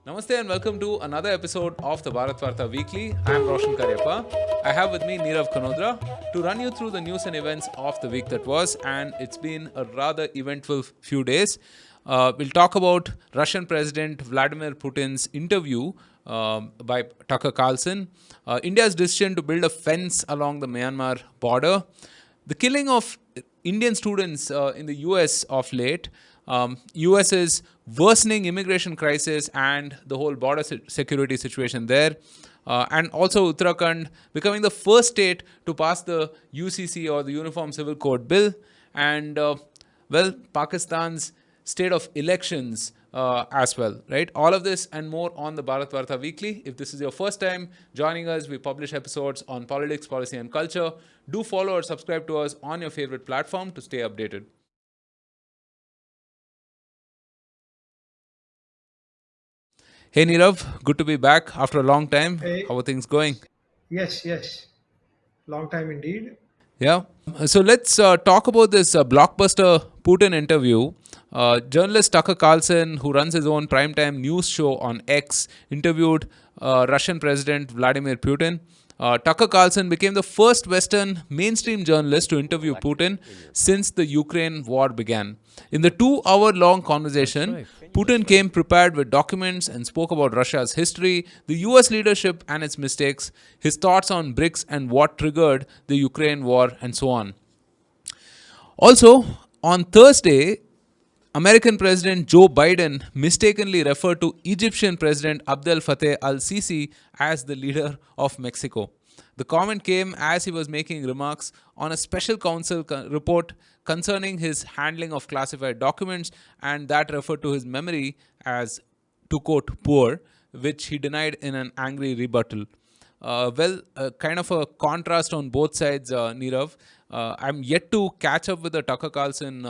Namaste and welcome to another episode of the Bharatvaarta Weekly. I am Roshan Cariappa. I have with me Nirav Kanodra to run you through the news and events of the week that was, and it's been a rather eventful few days. We'll talk about Russian President Vladimir Putin's interview by Tucker Carlson, India's decision to build a fence along the Myanmar border, the killing of Indian students in the US of late, US is worsening immigration crisis and the whole border security situation there. And also Uttarakhand becoming the first state to pass the UCC or the Uniform Civil Code bill. And, Pakistan's state of elections as well, right? All of this and more on the Bharatvaarta Weekly. If this is your first time joining us, we publish episodes on politics, policy, and culture. Do follow or subscribe to us on your favorite platform to stay updated. Hey Nirav, good to be back after a long time. Hey, How are things going? yes. Long time indeed. Yeah. So let's talk about this blockbuster Putin interview. Journalist Tucker Carlson, who runs his own primetime news show on X, interviewed Russian President Vladimir Putin. Tucker Carlson became the first Western mainstream journalist to interview Putin since the Ukraine war began. In the 2 hour long conversation, Putin came prepared with documents and spoke about Russia's history, the US leadership and its mistakes, his thoughts on BRICS and what triggered the Ukraine war, and so on. Also, on Thursday, American President Joe Biden mistakenly referred to Egyptian President Abdel Fattah al Sisi as the leader of Mexico. The comment came as he was making remarks on a special counsel report concerning his handling of classified documents, and that referred to his memory as, to quote, poor, which he denied in an angry rebuttal. Kind of a contrast on both sides, Nirav. I'm yet to catch up with the Tucker Carlson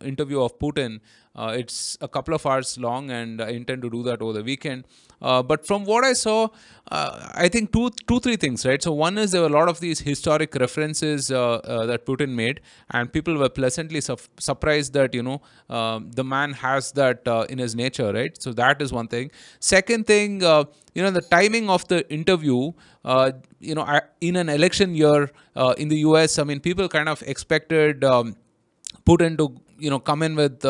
interview of Putin. It's a couple of hours long, and I intend to do that over the weekend. But from what I saw, I think three things, right? So one is there were a lot of these historic references that Putin made, and people were pleasantly surprised that the man has that in his nature, right? So that is one thing. Second thing, the timing of the interview. In an election year in the US, I mean, people kind of expected Putin to come in with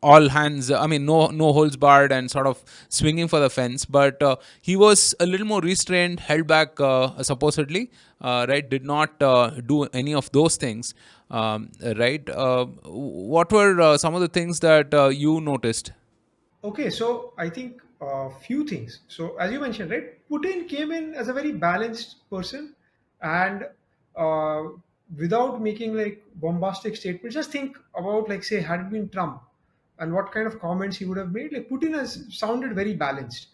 all hands, I mean, no holds barred and sort of swinging for the fence, but he was a little more restrained, held back supposedly, right? Did not do any of those things, right? What were some of the things that you noticed? Okay, so I think a few things. So as you mentioned, right, Putin came in as a very balanced person, and uh, without making like bombastic statements, just think about like say had it been Trump, and what kind of comments he would have made. Like Putin has sounded very balanced.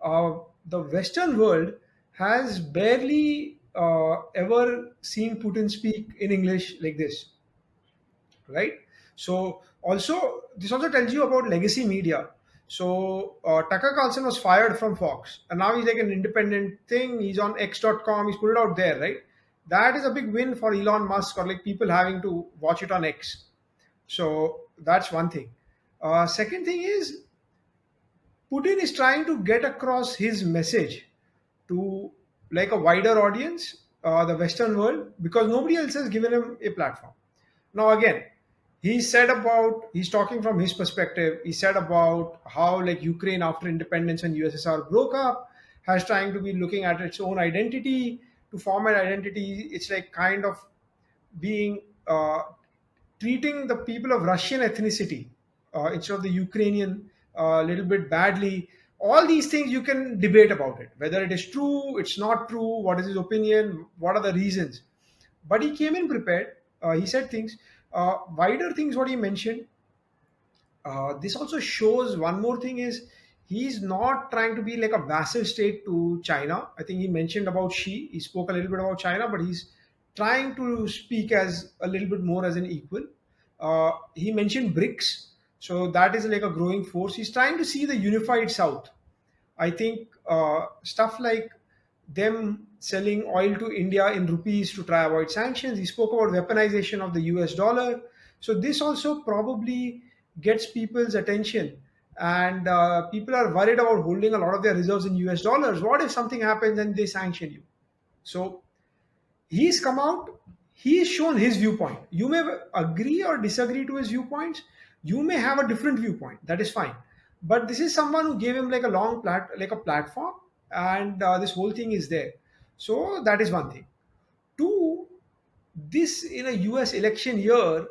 The Western world has barely ever seen Putin speak in English like this, right? So also this also tells you about legacy media. So Tucker Carlson was fired from Fox, and now he's like an independent thing. He's on X.com. He's put it out there, right? That is a big win for Elon Musk, or like people having to watch it on X. So that's one thing. Second thing is Putin is trying to get across his message to like a wider audience, the Western world, because nobody else has given him a platform. Now, again, he's talking from his perspective. He said about how like Ukraine after independence and USSR broke up has trying to be looking at its own identity to form an identity. It's like kind of being treating the people of Russian ethnicity instead of the Ukrainian a little bit badly. All these things you can debate about it, whether it is true, it's not true, what is his opinion, what are the reasons. But he came in prepared. He said things, wider things. What he mentioned, this also shows one more thing is he's not trying to be like a vassal state to China. I think he mentioned about he spoke a little bit about China, but he's trying to speak as a little bit more as an equal. He mentioned BRICS, so that is like a growing force. He's trying to see the unified South. I think stuff like them selling oil to India in rupees to try avoid sanctions. He spoke about weaponization of the US dollar. So this also probably gets people's attention and people are worried about holding a lot of their reserves in US dollars. What if something happens and they sanction you? So he's come out, he's shown his viewpoint. You may agree or disagree to his viewpoints, you may have a different viewpoint, that is fine, but this is someone who gave him like a like a platform, and this whole thing is there. So that is one thing. Two, this in a US election year,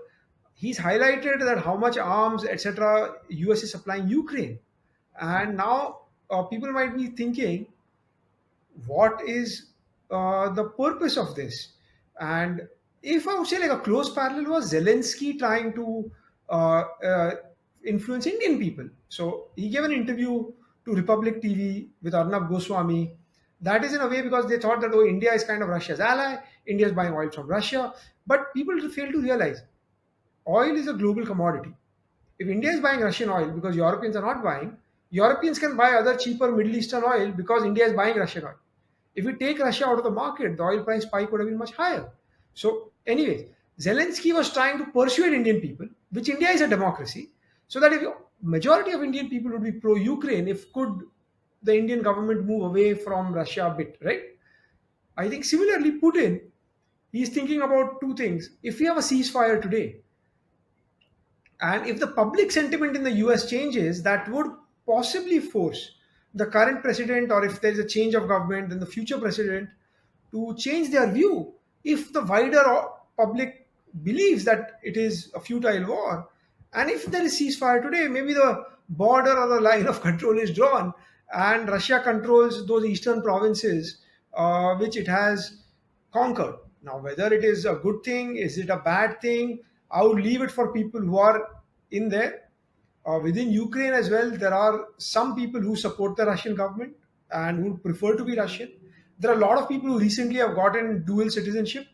he's highlighted that how much arms, etc., US is supplying Ukraine. And now people might be thinking, what is the purpose of this? And if I would say like a close parallel was Zelensky trying to influence Indian people. So he gave an interview to Republic TV with Arnab Goswami. That is in a way because they thought that, oh, India is kind of Russia's ally, India is buying oil from Russia. But people fail to realize oil is a global commodity. If India is buying Russian oil because Europeans are not buying, Europeans can buy other cheaper Middle Eastern oil because India is buying Russian oil. If we take Russia out of the market, the oil price spike would have been much higher. So, anyways, Zelensky was trying to persuade Indian people, which India is a democracy, so that if majority of Indian people would be pro-Ukraine, if could the Indian government move away from Russia a bit, right? I think similarly, Putin, he's thinking about two things. If we have a ceasefire today, and if the public sentiment in the US changes, that would possibly force the current president, or if there's a change of government, then the future president, to change their view. If the wider public believes that it is a futile war, and if there is ceasefire today, maybe the border or the line of control is drawn, and Russia controls those eastern provinces which it has conquered. Now, whether it is a good thing, is it a bad thing, I would leave it for people who are in there. Within Ukraine as well, there are some people who support the Russian government and who prefer to be Russian. There are a lot of people who recently have gotten dual citizenship.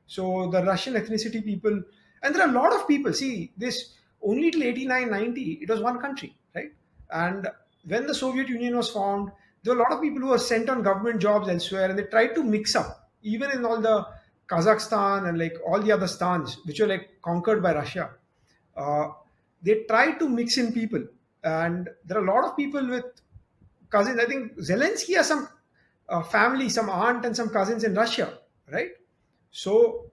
So the Russian ethnicity people, and there are a lot of people, see, this only till 89, 90, it was one country, right? And when the Soviet Union was formed, there were a lot of people who were sent on government jobs elsewhere, and they tried to mix up, even in all the Kazakhstan and like all the other stans, which were like conquered by Russia. Uh, they tried to mix in people, and there are a lot of people with cousins. I think Zelensky has some family, some aunt and some cousins in Russia, right? So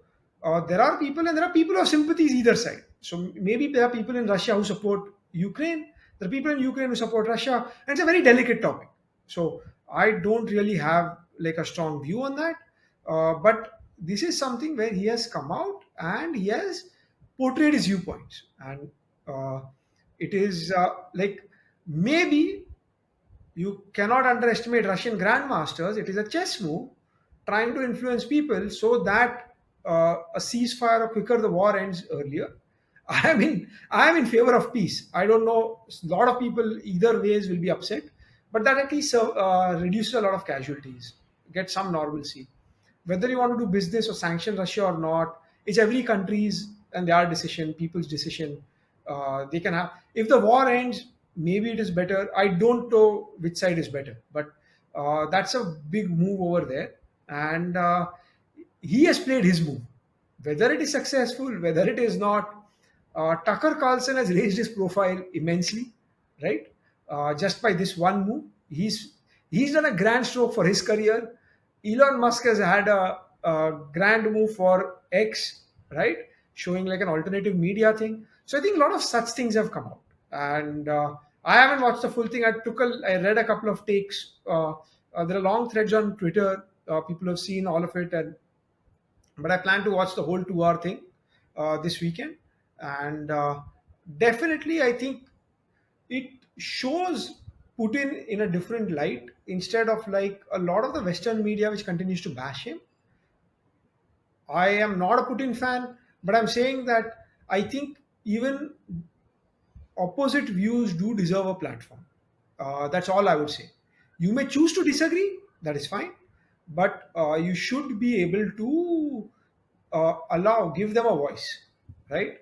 there are people, and there are people of sympathies either side. So maybe there are people in Russia who support Ukraine. There are people in Ukraine who support Russia, and it's a very delicate topic. So I don't really have like a strong view on that. But this is something where he has come out and he has portrayed his viewpoints, and uh, it is like maybe you cannot underestimate Russian grandmasters. It is a chess move trying to influence people so that a ceasefire or quicker the war ends earlier. I am in favor of peace. I don't know. A lot of people either ways will be upset, but that at least reduces a lot of casualties, get some normalcy. Whether you want to do business or sanction Russia or not, it's every country's and their decision, people's decision. They can have, if the war ends, maybe it is better. I don't know which side is better, but that's a big move over there, and he has played his move. Whether it is successful, whether it is not, Tucker Carlson has raised his profile immensely, right? Just by this one move, he's done a grand stroke for his career. Elon Musk has had a grand move for X, right? Showing like an alternative media thing. So I think a lot of such things have come out, and I haven't watched the full thing. I read a couple of takes. There are long threads on Twitter. People have seen all of it, and but I plan to watch the whole 2 hour thing this weekend, and definitely I think it shows Putin in a different light instead of like a lot of the Western media which continues to bash him. I am not a Putin fan, but I'm saying that I think even opposite views do deserve a platform. That's all I would say. You may choose to disagree, that is fine, but you should be able to give them a voice, right?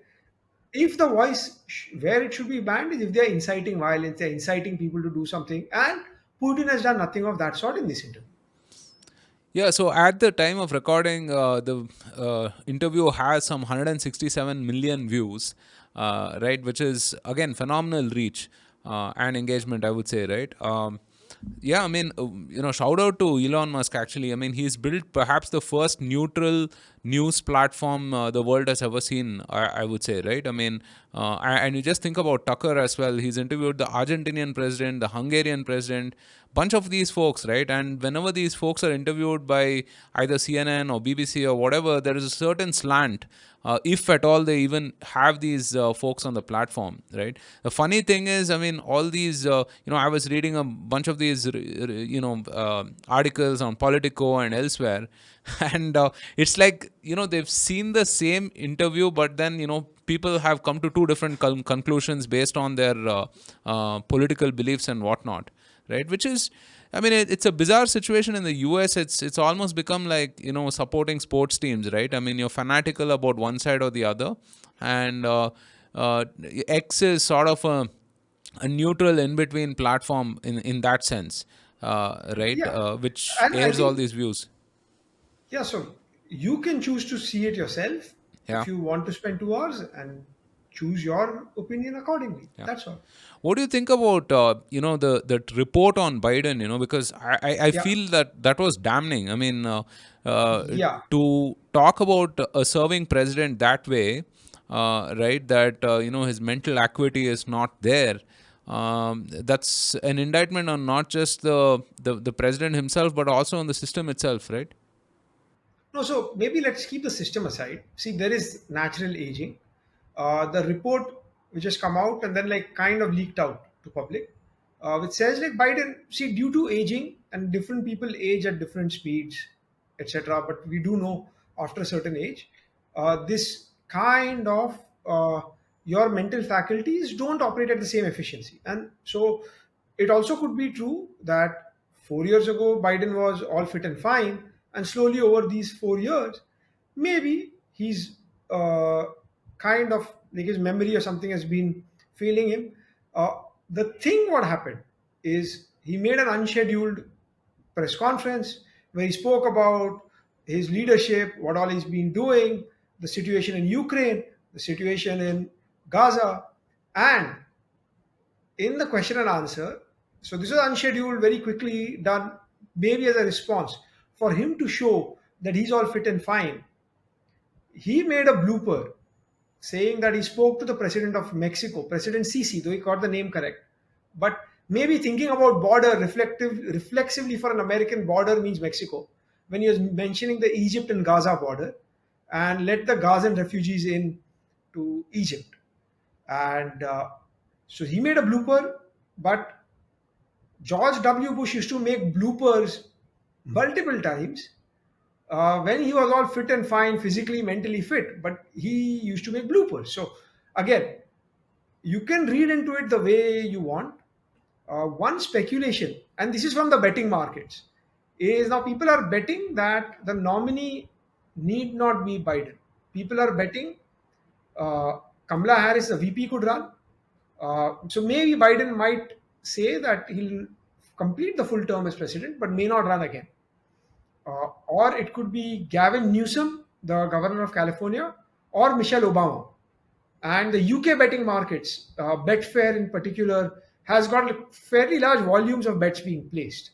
If the voice where it should be banned is if they're inciting violence, they're inciting people to do something, and Putin has done nothing of that sort in this interview. Yeah, so at the time of recording, the interview has some 167 million views, right, which is again phenomenal reach. and engagement, I would say, right? Yeah, I mean, shout out to Elon Musk, actually. I mean, he's built perhaps the first neutral news platform the world has ever seen, I would say, right? I mean, and you just think about Tucker as well. He's interviewed the Argentinian president, the Hungarian president, bunch of these folks, right? And whenever these folks are interviewed by either CNN or BBC or whatever, there is a certain slant, if at all they even have these folks on the platform, right? The funny thing is, I mean, all these, I was reading a bunch of these, articles on Politico and elsewhere, and it's like, they've seen the same interview, but then, people have come to two different conclusions based on their political beliefs and whatnot, right? Which is, I mean, it's a bizarre situation in the US. It's almost become like, supporting sports teams, right? I mean, you're fanatical about one side or the other, and uh, X is sort of a neutral in between platform in that sense, right? Yeah, Which and I airs all think, these views. yeah, so you can choose to see it yourself if Yeah, you want to spend 2 hours and choose your opinion accordingly. yeah. That's all. What do you think about the report on Biden? Because I Yeah, feel that was damning. I mean, uh, yeah. to talk about a serving president that way, right? That his mental acuity is not there. That's an indictment on not just the president himself, but also on the system itself, right? No, so maybe let's keep the system aside. See, there is natural aging. The report which has come out and then like kind of leaked out to public, which says like Biden, see, due to aging and different people age at different speeds, etc. But we do know after a certain age, this kind of your mental faculties don't operate at the same efficiency, and so it also could be true that 4 years ago Biden was all fit and fine, and slowly over these 4 years, maybe he's kind of like his memory or something has been failing him. The thing what happened is he made an unscheduled press conference where he spoke about his leadership, what all he's been doing, the situation in Ukraine, the situation in Gaza, and in the question and answer. So this was unscheduled, very quickly done, maybe as a response for him to show that he's all fit and fine. He made a blooper saying that he spoke to the president of Mexico, President Sisi, though he got the name correct. But maybe thinking about border reflexively for an American border means Mexico. When he was mentioning the Egypt and Gaza border, and let the Gazan refugees in to Egypt. And so he made a blooper, but George W. Bush used to make bloopers multiple times when he was all fit and fine, physically, mentally fit, but he used to make bloopers. So, again, you can read into it the way you want. One speculation, and this is from the betting markets, is now people are betting that the nominee need not be Biden. People are betting uh, Kamala Harris, the VP, could run. So maybe Biden might say that he'll complete the full term as president, but may not run again. Or it could be Gavin Newsom, the governor of California, or Michelle Obama. And the UK betting markets, Betfair in particular, has got like fairly large volumes of bets being placed.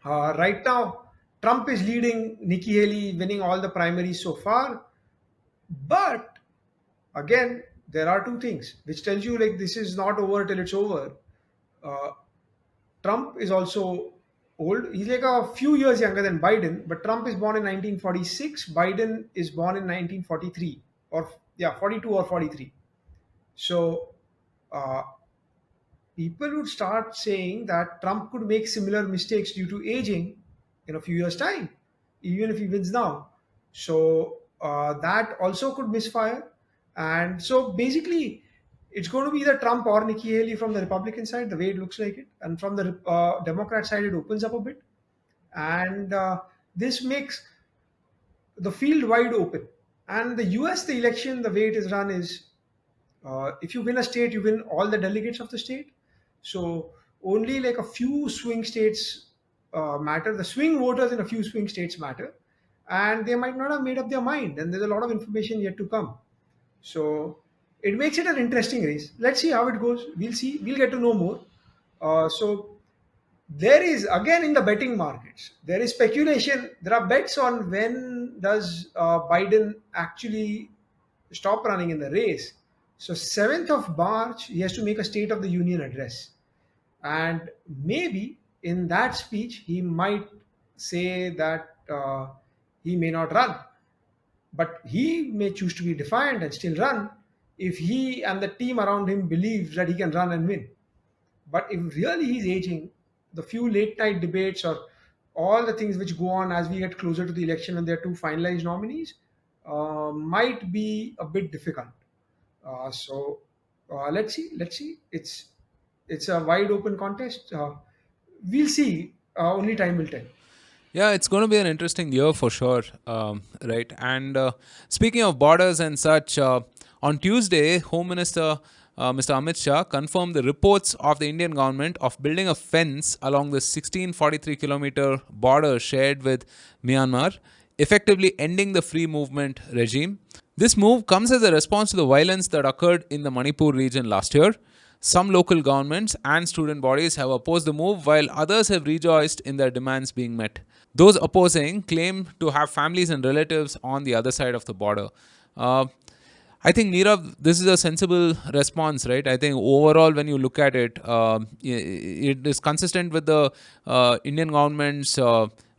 Right now, Trump is leading, Nikki Haley winning all the primaries so far. But again, there are two things which tells you like this is not over till it's over. Uh, Trump is also old. He's like a few years younger than Biden, but Trump is born in 1946. Biden is born in 1943, or yeah, 42 or 43. So uh, people would start saying that Trump could make similar mistakes due to aging in a few years' time, even if he wins now. So that also could misfire. And so basically, it's going to be the Trump or Nikki Haley from the Republican side, the way it looks like it. And from the Democrat side, it opens up a bit. And this makes the field wide open. And the US, the election, the way it is run is if you win a state, you win all the delegates of the state. So only like a few swing states matter. The swing voters in a few swing states matter, and they might not have made up their mind. And there's a lot of information yet to come. So it makes it an interesting race. Let's see how it goes. We'll see. We'll get to know more. So there is again in the betting markets. There is speculation. There are bets on when does Biden actually stop running in the race. So 7th of March, he has to make a State of the Union address, and maybe in that speech he might say that he may not run, but he may choose to be defiant and still run if he and the team around him believes that he can run and win. But if really he's aging, the few late night debates or all the things which go on as we get closer to the election and there are two finalized nominees might be a bit difficult. So let's see. Let's see. It's a wide open contest. We'll see. Only time will tell. Yeah, it's going to be an interesting year for sure, right? And speaking of borders and such, on Tuesday, Home Minister Mr. Amit Shah confirmed the reports of the Indian government of building a fence along the 1643-kilometer border shared with Myanmar, effectively ending the free movement regime. This move comes as a response to the violence that occurred in the Manipur region last year. Some local governments and student bodies have opposed the move, while others have rejoiced in their demands being met. Those opposing claim to have families and relatives on the other side of the border. I think, Nirav, this is a sensible response, right? I think overall, when you look at it, it is consistent with the Indian government's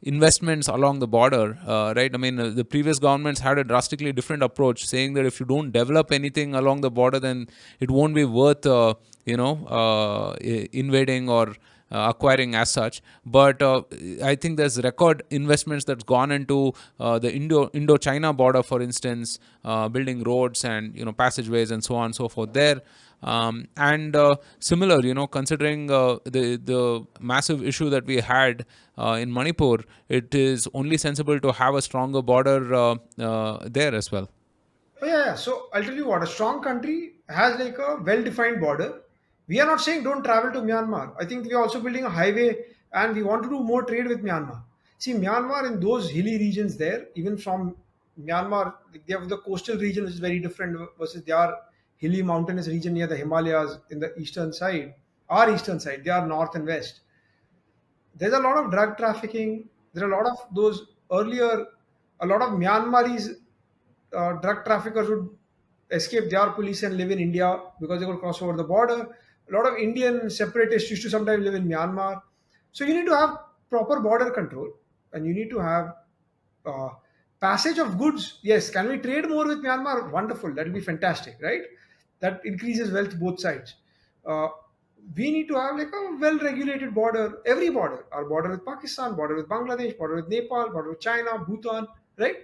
investments along the border, right? I mean, the previous governments had a drastically different approach, saying that if you don't develop anything along the border, then it won't be worth, invading or acquiring as such. But I think there's record investments that's gone into the Indo-China border, for instance, building roads and passageways and so on and so forth there. And similar, considering the massive issue that we had in Manipur, it is only sensible to have a stronger border there as well. Oh, yeah. So I'll tell you what, a strong country has like a well-defined border. We are not saying don't travel to Myanmar. I think we are also building a highway and we want to do more trade with Myanmar. See, Myanmar in those hilly regions there, even from Myanmar, they have the coastal region which is very different versus their hilly mountainous region near the Himalayas in the eastern side. Our eastern side, they are north and west. There's a lot of drug trafficking. There are a lot of those earlier, a lot of Myanmaris drug traffickers would escape their police and live in India because they could cross over the border. A lot of Indian separatists used to sometimes live in Myanmar. So you need to have proper border control and you need to have uh, passage of goods. Yes, can we trade more with Myanmar? Wonderful. That will be fantastic, right? That increases wealth both sides. Uh, we need to have like a well-regulated border, every border, our border with Pakistan, border with Bangladesh, border with Nepal, border with China, Bhutan, right?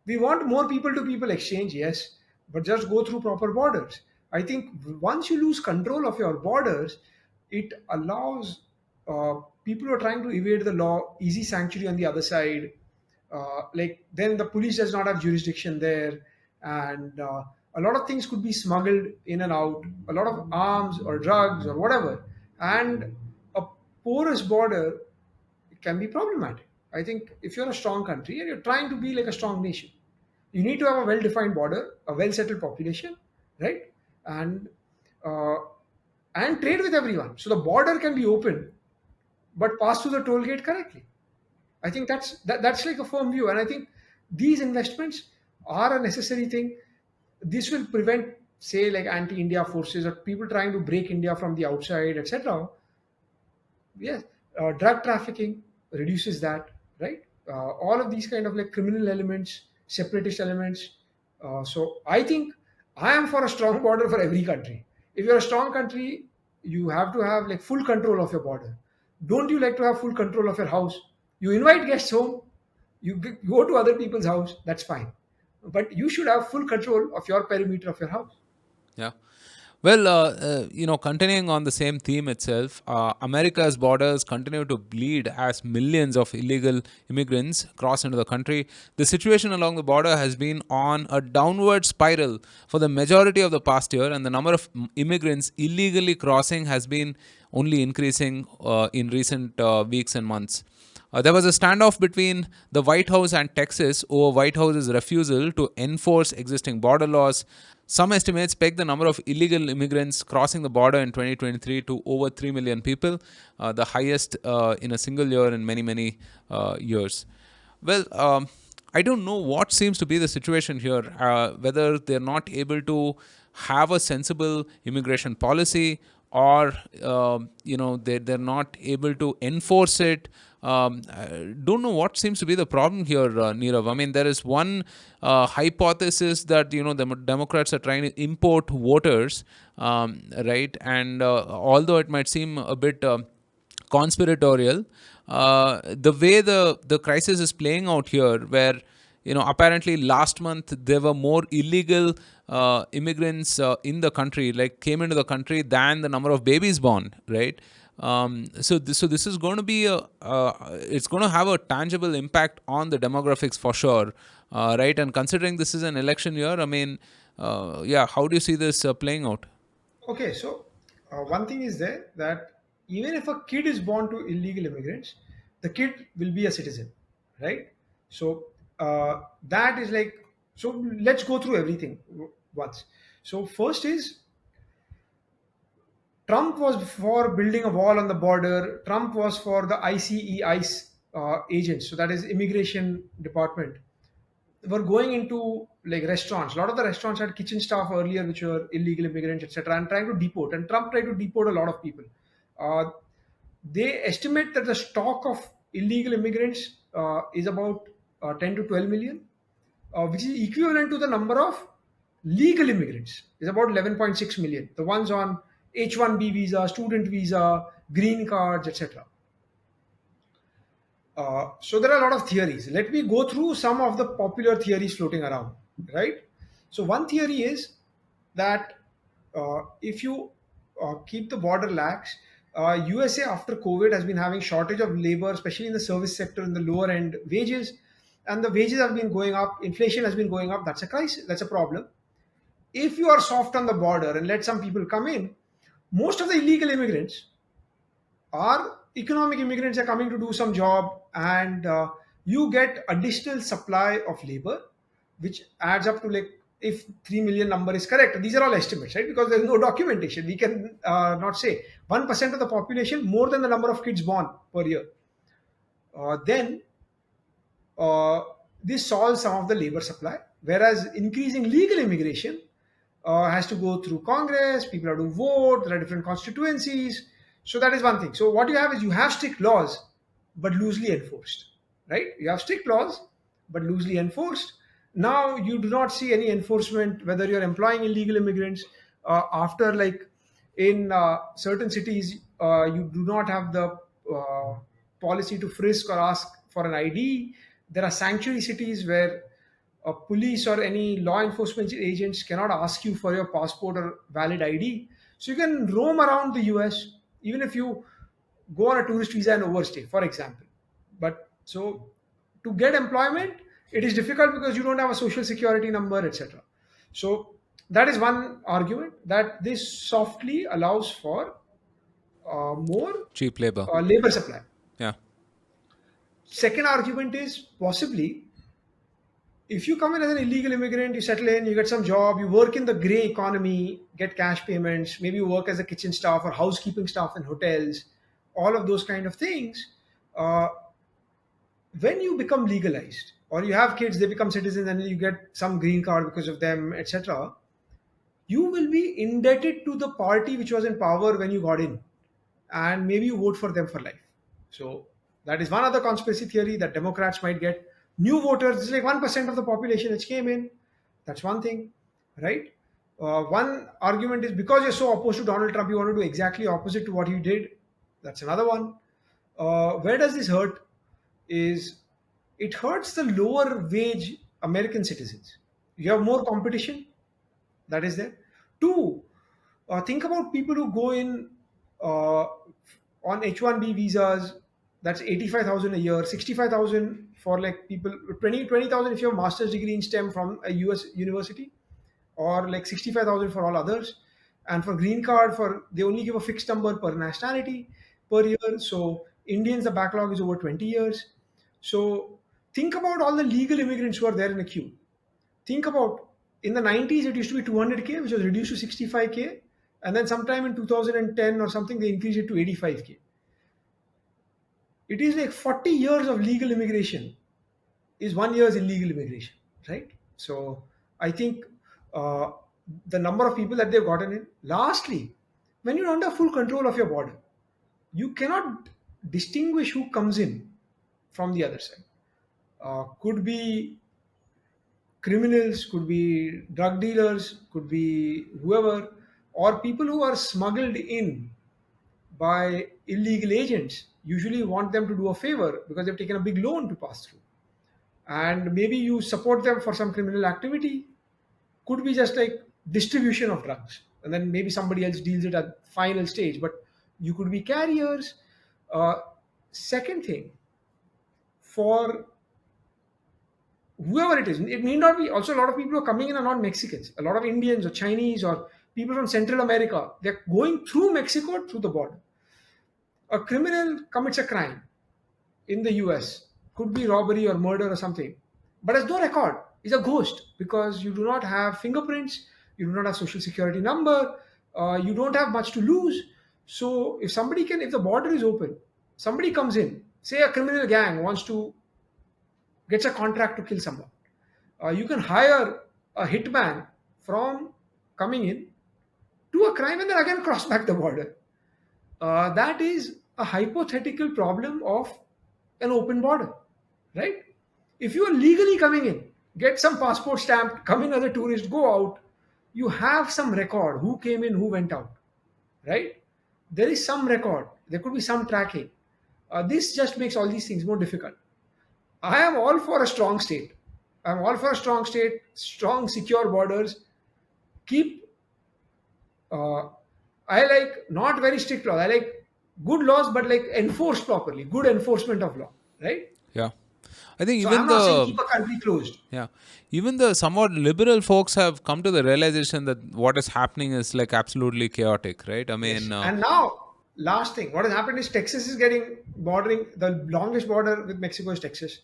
We want more people to people exchange, yes, but just go through proper borders. I think once you lose control of your borders, it allows people who are trying to evade the law easy sanctuary on the other side. Like then the police does not have jurisdiction there, and a lot of things could be smuggled in and out, a lot of arms or drugs or whatever, and a porous border can be problematic. I think if you're a strong country and you're trying to be like a strong nation, you need to have a well-defined border, a well-settled population, right? And uh, and trade with everyone. So the border can be open, but pass through the toll gate correctly. I think that's like a firm view, and I think these investments are a necessary thing. This will prevent, say, like anti-India forces or people trying to break India from the outside, etc. Yes, drug trafficking reduces that, right? All of these kind of like criminal elements, separatist elements. So I think I am for a strong border for every country. If you're a strong country, you have to have like full control of your border. Don't you like to have full control of your house? You invite guests home, go to other people's house, that's fine, but you should have full control of your perimeter of your house. Yeah. Well, continuing on the same theme itself, America's borders continue to bleed as millions of illegal immigrants cross into the country. The situation along the border has been on a downward spiral for the majority of the past year, and the number of immigrants illegally crossing has been only increasing in recent weeks and months. There was a standoff between the White House and Texas over White House's refusal to enforce existing border laws. Some estimates peg the number of illegal immigrants crossing the border in 2023 to over 3 million people, the highest in a single year in many, many years. Well, I don't know what seems to be the situation here, whether they're not able to have a sensible immigration policy, or they're not able to enforce it. I don't know what seems to be the problem here, Nirav. I mean, there is one hypothesis that the Democrats are trying to import voters, right? And although it might seem a bit conspiratorial, the way the crisis is playing out here, where apparently last month there were more illegal immigrants in the country, like came into the country, than the number of babies born, right? So this is going to be it's going to have a tangible impact on the demographics for sure, right? And considering this is an election year, I mean, yeah, how do you see this playing out? Okay, so one thing is there that even if a kid is born to illegal immigrants, the kid will be a citizen, right? So that is like, so let's go through everything once. So first is, Trump was for building a wall on the border. Trump was for the ICE agents, so that is immigration department, were going into like restaurants. A lot of the restaurants had kitchen staff earlier, which were illegal immigrants, etc., and trying to deport. And Trump tried to deport a lot of people. Uh, they estimate that the stock of illegal immigrants is about 10 to 12 million, which is equivalent to the number of legal immigrants. Is about 11.6 million. The ones on H-1B visa, student visa, green cards, etc. So there are a lot of theories. Let me go through some of the popular theories floating around, right? So one theory is that if you keep the border lax, USA after COVID has been having shortage of labor, especially in the service sector, in the lower end wages, and the wages have been going up. Inflation has been going up. That's a crisis. That's a problem. If you are soft on the border and let some people come in, most of the illegal immigrants or economic immigrants are coming to do some job, and you get additional supply of labor, which adds up to, like, if 3 million number is correct, these are all estimates, right? Because there's no documentation, we can not say 1% of the population, more than the number of kids born per year. Then uh, this solves some of the labor supply, whereas increasing legal immigration has to go through Congress, people have to vote, there are different constituencies. So that is one thing. So what you have is, you have strict laws, but loosely enforced, right? You have strict laws, but loosely enforced. Now you do not see any enforcement whether you're employing illegal immigrants. After, like, in certain cities, you do not have the policy to frisk or ask for an ID. There are sanctuary cities where police or any law enforcement agents cannot ask you for your passport or valid ID. So you can roam around the US even if you go on a tourist visa and overstay, for example. But so, to get employment, it is difficult because you don't have a social security number, etc. So that is one argument, that this softly allows for more Cheap labor. labor supply. Yeah. Second argument is, possibly, if you come in as an illegal immigrant, you settle in, you get some job, you work in the gray economy, get cash payments, maybe you work as a kitchen staff or housekeeping staff in hotels, all of those kind of things. Uh, when you become legalized, or you have kids, they become citizens, and you get some green card because of them, etc., you will be indebted to the party which was in power when you got in, and maybe you vote for them for life. So that is one other conspiracy theory, that Democrats might get new voters. It's like 1% of the population which came in. That's one thing, right? One argument is, because you're so opposed to Donald Trump, you want to do exactly opposite to what he did. That's another one. Where does this hurt? Is, it hurts the lower wage American citizens. You have more competition, that is there. Two, think about people who go in uh, on H-1B visas. That's 85,000 a year, 65,000 for, like, people, 20,000 if you have a master's degree in STEM from a US university, or like 65,000 for all others. And for green card, for, they only give a fixed number per nationality per year. So Indians, the backlog is over 20 years. So think about all the legal immigrants who are there in the queue. Think about, in the 90s, it used to be 200K, which was reduced to 65K. And then sometime in 2010 or something, they increased it to 85K. It is like 40 years of legal immigration is 1 year's illegal immigration, right? So I think uh, the number of people that they've gotten in. Lastly, when you don't have full control of your border, you cannot distinguish who comes in from the other side. Could be criminals, could be drug dealers, could be whoever, or people who are smuggled in by illegal agents. Usually want them to do a favor because they've taken a big loan to pass through, and maybe you support them for some criminal activity. Could be just like distribution of drugs, and then maybe somebody else deals it at final stage, but you could be carriers. uh, Second thing, for whoever it is, it need not be, also a lot of people who are coming in are not Mexicans, a lot of Indians or Chinese or people from Central America. They're going through Mexico through the border. A criminal commits a crime in the US, could be robbery or murder or something, but has no record, is a ghost, because you do not have fingerprints, you do not have social security number, you don't have much to lose. So if somebody can, if the border is open, somebody comes in, say a criminal gang wants to, gets a contract to kill someone, you can hire a hitman from coming in, do a crime, and then again cross back the border. That is a hypothetical problem of an open border, right? If you are legally coming in, get some passport stamped, come in as a tourist, go out, you have some record who came in, who went out, right? There is some record, there could be some tracking. This just makes all these things more difficult. I am all for a strong state. I'm all for a strong state, strong, secure borders. Keep, uh, I like not very strict laws. I like good laws, but like enforced properly, good enforcement of law, right? Yeah. I think So I'm even not saying the keep a country closed. yeah, even the somewhat liberal folks have come to the realization that what is happening is like absolutely chaotic, right? I Yes. mean, And now, last thing, what has happened is Texas is getting bordering, the longest border with Mexico is Texas.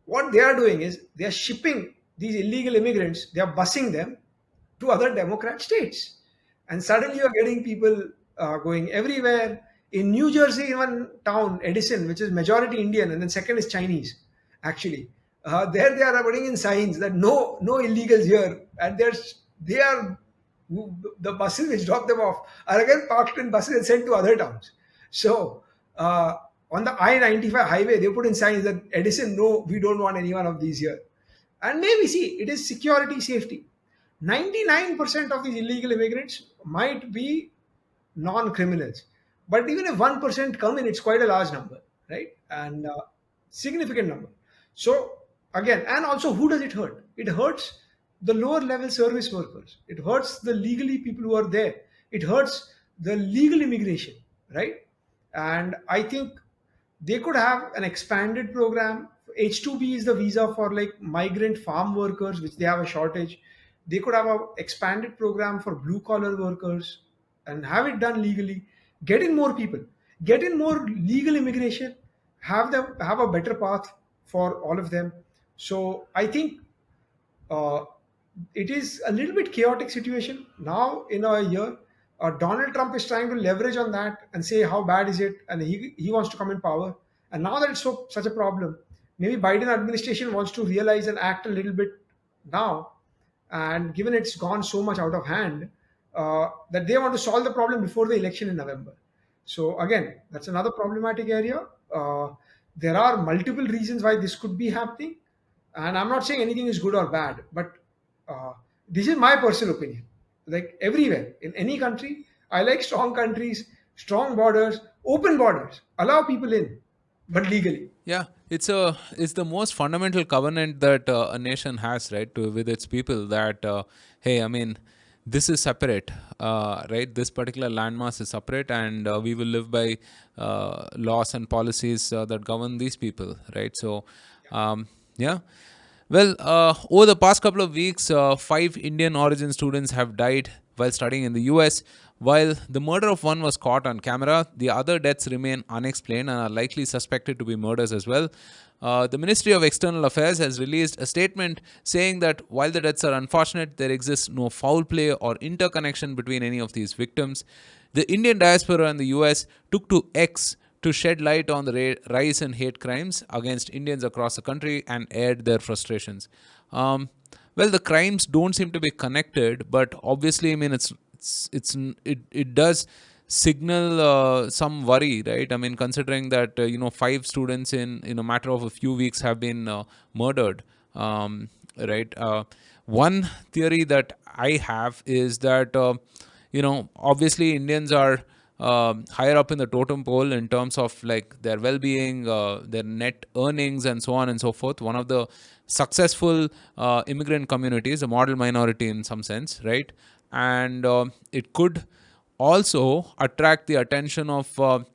What they are doing is they are shipping these illegal immigrants, they are busing them to other Democrat states. And suddenly you're getting people going everywhere. In New Jersey, in one town, Edison, which is majority Indian, and then second is Chinese, actually. There they are putting in signs that no illegals here, and they are, the buses which drop them off are again parked in buses and sent to other towns. So on the I-95 highway, they put in signs that Edison, no, we don't want any one of these here. And maybe see, it is security, safety. 99% of these illegal immigrants might be non-criminals, but even if 1% come in, it's quite a large number, right? And significant number. So again, and also, who does it hurt? It hurts the lower level service workers, it hurts the legally people who are there, it hurts the legal immigration, right? And I think they could have an expanded program. H2B is the visa for like migrant farm workers, which they have a shortage. They could have a expanded program for blue collar workers and have it done legally. Get in more people, get in more legal immigration, have them have a better path for all of them. So I think uh, it is a little bit chaotic situation now in a year. Donald Trump is trying to leverage on that and say how bad is it, and he wants to come in power. And now that it's such a problem, maybe Biden administration wants to realize and act a little bit now. And given it's gone so much out of hand, that they want to solve the problem before the election in November. So again, that's another problematic area. There are multiple reasons why this could be happening, and I'm not saying anything is good or bad, but uh, this is my personal opinion. Like everywhere in any country, I like strong countries, strong borders, open borders, allow people in, but legally. yeah, it's the most fundamental covenant that a nation has, right, with its people. That hey, I mean, this is separate, right? This particular landmass is separate, and we will live by laws and policies that govern these people, right? So, yeah. Well, over the past couple of weeks, 5 Indian origin students have died while studying in the US. While the murder of one was caught on camera, the other deaths remain unexplained and are likely suspected to be murders as well. The Ministry of External Affairs has released a statement saying that while the deaths are unfortunate, there exists no foul play or interconnection between any of these victims. The Indian diaspora in the US took to X to shed light on the rise in hate crimes against Indians across the country and aired their frustrations. Um, well, the crimes don't seem to be connected, but obviously, I mean, it does signal some worry, right? I mean, considering that five students in a matter of a few weeks have been murdered, right? One theory that I have is that obviously Indians are higher up in the totem pole in terms of like their well-being, their net earnings, and so on and so forth. One of the successful immigrant communities, a model minority in some sense, right? And it could also attract the attention of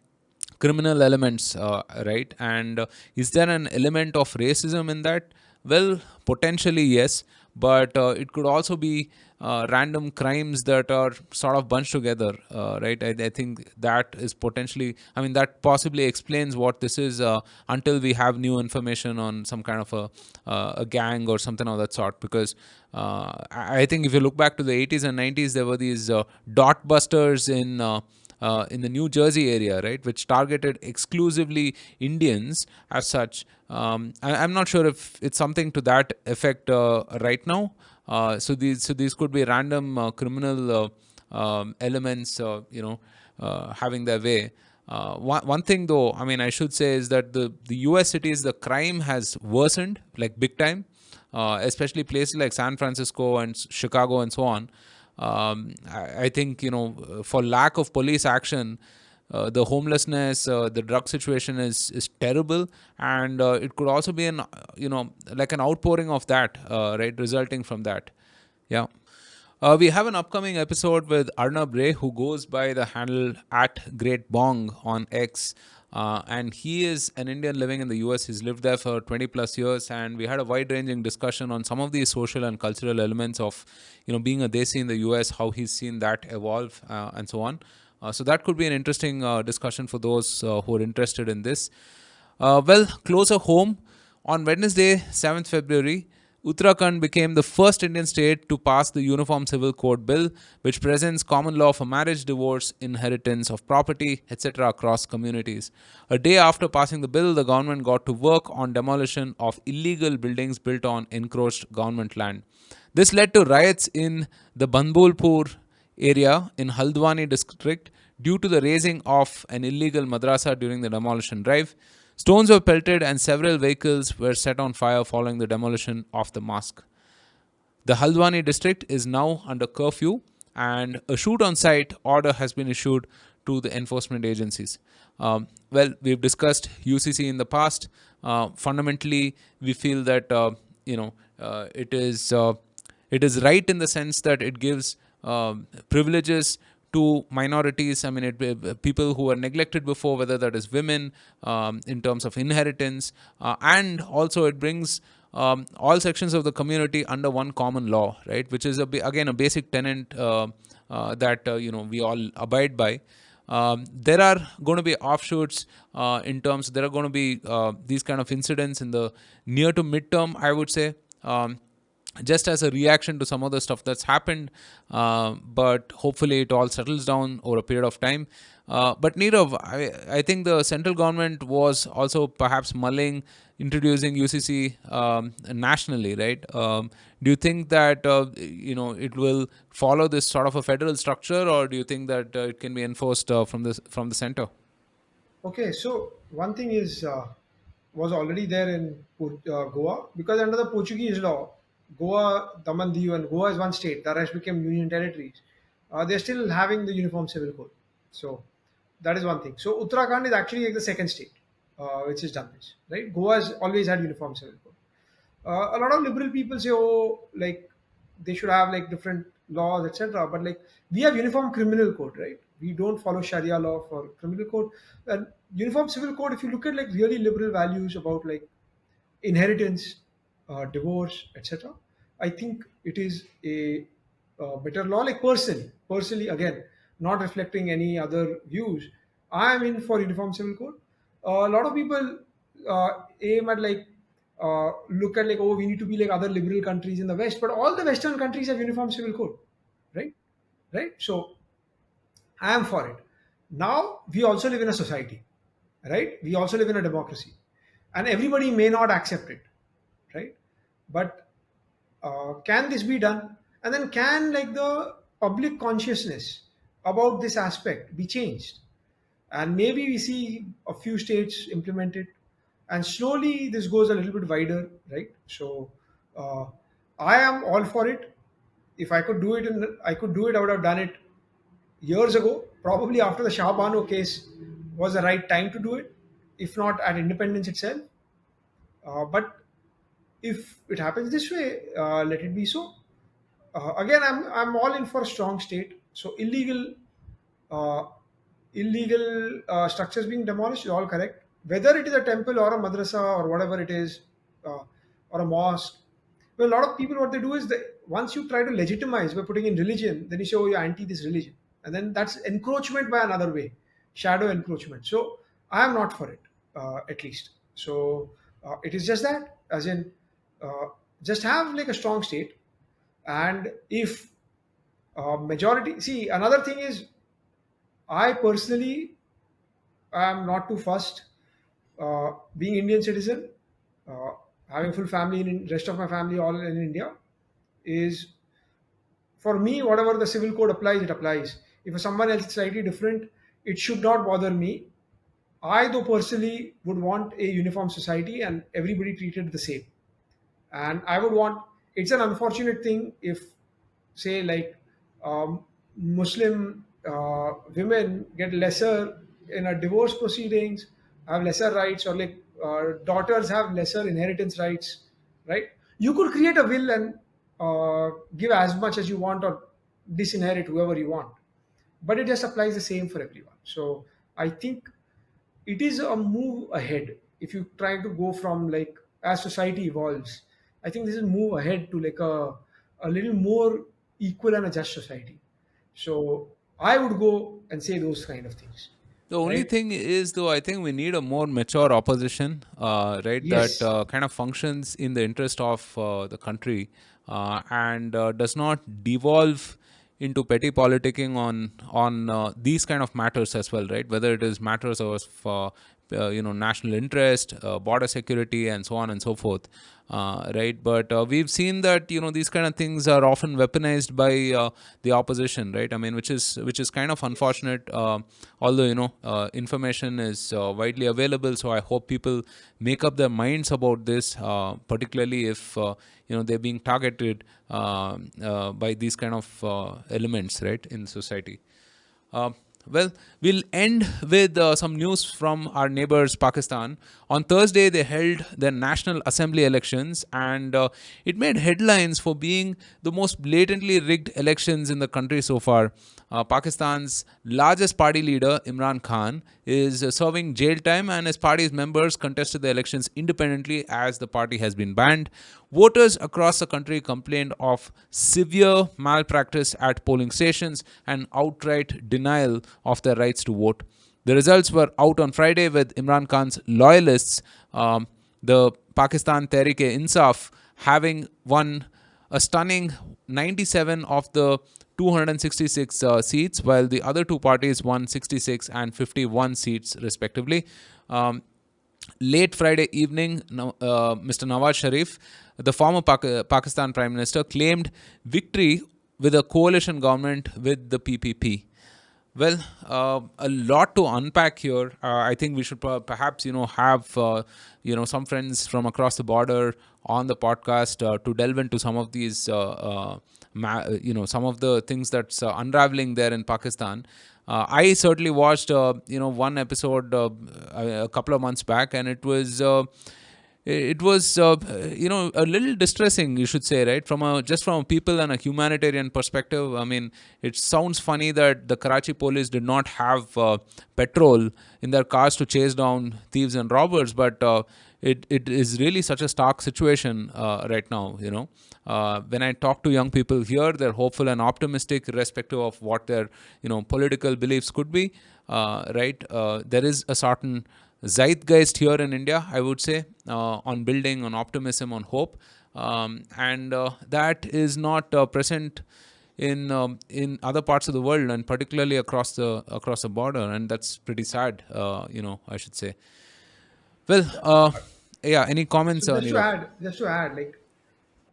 criminal elements, right? And is there an element of racism in that? Well, potentially yes, but it could also be random crimes that are sort of bunched together, right? I think that is potentially, I mean, that possibly explains what this is until we have new information on some kind of a gang or something of that sort. Because I think if you look back to the 80s and 90s, there were these dot busters in the New Jersey area, right, which targeted exclusively Indians as such. I'm not sure if it's something to that effect right now. So these could be random criminal elements, having their way. One thing though, I mean, I should say is that the US cities, the crime has worsened like big time, especially places like San Francisco and Chicago and so on. I think for lack of police action, the homelessness, the drug situation is terrible, and it could also be an like an outpouring of that, right, resulting from that. Yeah. We have an upcoming episode with Arnab Ray, who goes by the handle at Great Bong on X. And he is an Indian living in the US. He's lived there for 20 plus years. And we had a wide ranging discussion on some of these social and cultural elements of, being a Desi in the US, how he's seen that evolve, and so on. So that could be an interesting discussion for those who are interested in this. Well, closer home, on Wednesday, 7th February, Uttarakhand became the first Indian state to pass the Uniform Civil Code Bill, which presents common law for marriage, divorce, inheritance of property, etc. across communities. A day after passing the bill, the government got to work on demolition of illegal buildings built on encroached government land. This led to riots in the Bandbolpur area in Haldwani district due to the raising of an illegal madrasa during the demolition drive. Stones were pelted and several vehicles were set on fire following the demolition of the mosque. The Haldwani district is now under curfew, and a shoot on site order has been issued to the enforcement agencies. Well, we've discussed UCC in the past. Fundamentally, we feel that it is right in the sense that it gives privileges to minorities. I mean, people who were neglected before, whether that is women, in terms of inheritance, and also it brings all sections of the community under one common law, right? Which is again a basic tenet that we all abide by. There are going to be offshoots in terms. There are going to be these kind of incidents in the near to midterm, I would say. Just as a reaction to some of the stuff that's happened, but hopefully it all settles down over a period of time. But Nirav, I think the central government was also perhaps mulling introducing UCC nationally, right? Do you think that it will follow this sort of a federal structure, or do you think that it can be enforced from the center? Okay, so one thing is was already there in Goa, because under the Portuguese law, Goa, Daman, Diu, and Goa is one state. The rest became union territories. They're still having the uniform civil code. So that is one thing. So Uttarakhand is actually like the second state which has done this. Right? Goa has always had uniform civil code. A lot of liberal people say, oh, like they should have like different laws, etc. But like we have uniform criminal code, right? We don't follow Sharia law for criminal code. And uniform civil code, if you look at like really liberal values about like inheritance, divorce, etc., I think it is a better law. Like personally, again, not reflecting any other views, I am in for uniform civil code. A lot of people aim at like look at like, oh, we need to be like other liberal countries in the West, but all the Western countries have uniform civil code, right? Right. So I am for it. Now we also live in a society, right? We also live in a democracy, and everybody may not accept it, right? But can this be done? And then can like the public consciousness about this aspect be changed? And maybe we see a few states implement it, and slowly this goes a little bit wider, right? So uh, I am all for it. If I could do it, I could do it. I would have done it years ago. Probably after the Shah Bano case was the right time to do it, if not at independence itself. But if it happens this way, let it be so. Again, I'm all in for a strong state. So uh, illegal structures being demolished is all correct. Whether it is a temple or a madrasa or whatever it is, uh, or a mosque. Well, a lot of people, what they do is that once you try to legitimize by putting in religion, then you say, oh, you're anti this religion. And then that's encroachment by another way, shadow encroachment. So I am not for it, at least. So it is just that, as in, uh, just have like a strong state. And if majority, see, another thing is, I personally am not too fussed. Being Indian citizen, uh, having full family in rest of my family all in India is, for me, whatever the civil code applies, it applies. If someone else is slightly different, it should not bother me. I, though, personally would want a uniform society and everybody treated the same. And I would want, it's an unfortunate thing if, say, like Muslim women get lesser in a divorce proceedings, have lesser rights, or like daughters have lesser inheritance rights, right? You could create a will and give as much as you want or disinherit whoever you want, but it just applies the same for everyone. So I think it is a move ahead if you try to go from like, as society evolves. I think this is move ahead to like a little more equal and a just society. So I would go and say those kind of things, The only right? thing is, though, I think we need a more mature opposition, right? That Yes. kind of functions in the interest of the country and does not devolve into petty politicking on these kind of matters as well, right? Whether it is matters of national interest, border security, and so on and so forth, right? But we've seen that these kind of things are often weaponized by the opposition, right? I mean, which is kind of unfortunate. Although information is widely available, so I hope people make up their minds about this, particularly if they're being targeted by these kind of elements, right, in society. Uh, well, we'll end with some news from our neighbors, Pakistan. On Thursday, they held their National Assembly elections, and it made headlines for being the most blatantly rigged elections in the country so far. Pakistan's largest party leader, Imran Khan, is serving jail time, and his party's members contested the elections independently as the party has been banned. Voters across the country complained of severe malpractice at polling stations and outright denial of their rights to vote. The results were out on Friday, with Imran Khan's loyalists, the Pakistan Tehreek-e-Insaf, having won a stunning 97 of the 266 seats, while the other two parties won 66 and 51 seats, respectively. Late Friday evening, Mr. Nawaz Sharif, the former Pakistan Prime Minister, claimed victory with a coalition government with the PPP. Well, a lot to unpack here. I think we should perhaps, have, some friends from across the border on the podcast to delve into some of these, some of the things that's unraveling there in Pakistan. I certainly watched, one episode a couple of months back, and it was it was a little distressing, you should say, right, from a just from a people and a humanitarian perspective. I mean, it sounds funny that the Karachi police did not have petrol in their cars to chase down thieves and robbers, but it is really such a stark situation right now. When I talk to young people here, they're hopeful and optimistic irrespective of what their political beliefs could be. Right, there is a certain zeitgeist here in India, I would say, on building on optimism, on hope, and that is not present in other parts of the world, and particularly across the border, and that's pretty sad. I should say. Well, yeah. Any So comments, Nirav? just to add, like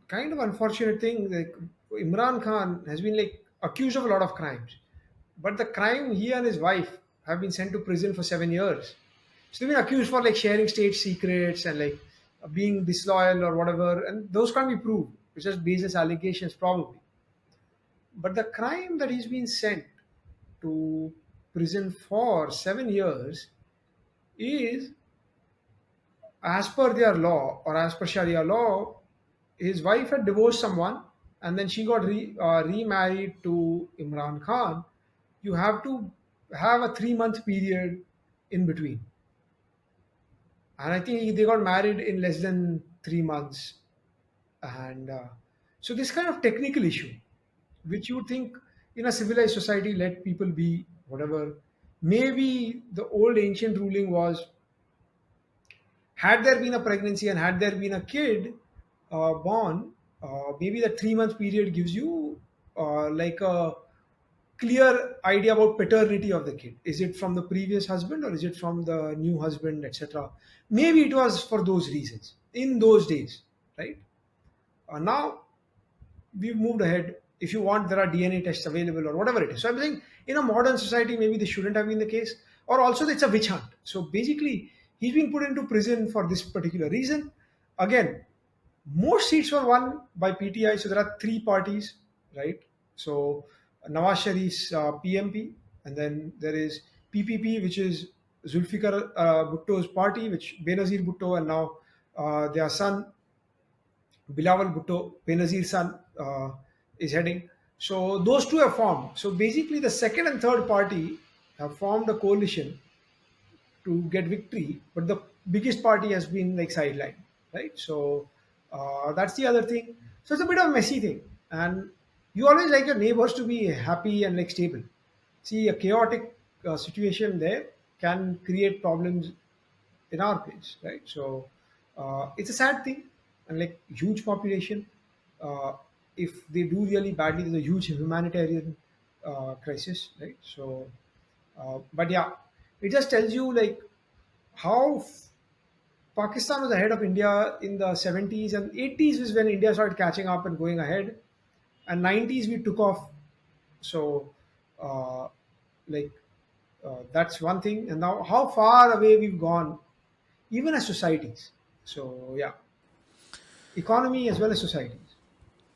kind of unfortunate thing, like Imran Khan has been like accused of a lot of crimes, but the crime he and his wife have been sent to prison for 7 years. So they've been accused for like sharing state secrets and like being disloyal or whatever, and those can't be proved. It's just baseless allegations, probably. But the crime that he's been sent to prison for 7 years is, as per their law or as per Sharia law, his wife had divorced someone and then she got remarried to Imran Khan. You have to have a 3 month period in between. And I think they got married in less than 3 months. And so, this kind of technical issue, which you would think in a civilized society, let people be whatever. Maybe the old ancient ruling was, had there been a pregnancy and had there been a kid born, maybe the 3 month period gives you like a clear idea about paternity of the kid. Is it from the previous husband or is it from the new husband, etc.? Maybe it was for those reasons in those days, right? Now we've moved ahead. If you want, there are DNA tests available or whatever it is. So I'm saying in a modern society, maybe this shouldn't have been the case. Or also it's a witch hunt. So basically, he's been put into prison for this particular reason. Again, most seats were won by PTI. So there are three parties, right? So Nawaz Sharif's PMP, and then there is PPP, which is Zulfikar Bhutto's party, which Benazir Bhutto and now their son Bilawal Bhutto, Benazir's son, is heading. So those two have formed. So basically, the second and third party have formed a coalition to get victory, but the biggest party has been like sidelined, right? So that's the other thing. So it's a bit of a messy thing, and you always like your neighbors to be happy and like stable. See, a chaotic situation there can create problems in our place, right? So it's a sad thing, and like huge population. Uh, if they do really badly, there's a huge humanitarian crisis, right? So, but yeah, it just tells you like how Pakistan was ahead of India in the 70s and 80s was when India started catching up and going ahead, and 90s we took off. So, uh, like that's one thing, and now how far away we've gone, even as societies. So yeah, economy as well as societies.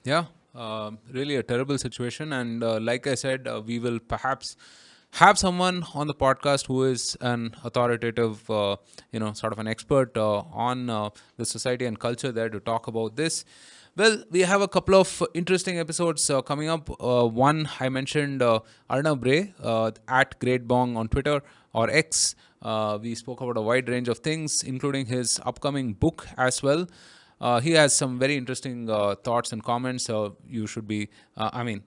Yeah, really a terrible situation. And like I said, we will perhaps have someone on the podcast who is an authoritative, sort of an expert on the society and culture there to talk about this. Well, we have a couple of interesting episodes coming up. One, I mentioned Arnav Ray at Great Bong on Twitter or X. We spoke about a wide range of things, including his upcoming book as well. He has some very interesting thoughts and comments. So you should be,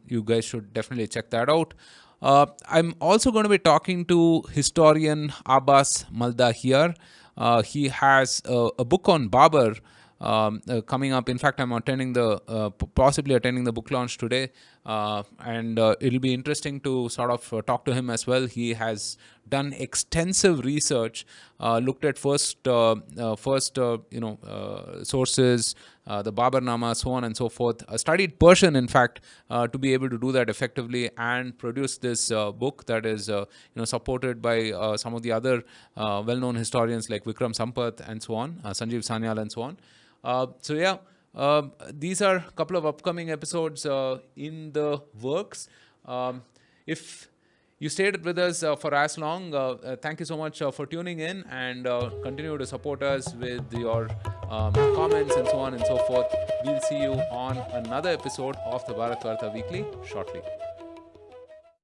you guys should definitely check that out. I'm also going to be talking to historian Abbas Maldahir. He has a book on Babur coming up. In fact, I'm possibly attending the book launch today, and it'll be interesting to sort of talk to him as well. He has done extensive research, looked at sources, the Baburnama, so on and so forth. Studied Persian, in fact, to be able to do that effectively and produce this book that is, supported by some of the other well-known historians like Vikram Sampath and so on, Sanjeev Sanyal and so on. So yeah, these are a couple of upcoming episodes in the works. If you stayed with us for as long, thank you so much for tuning in, and continue to support us with your comments, and so on and so forth. We'll see you on another episode of the Bharatvaarta Weekly shortly.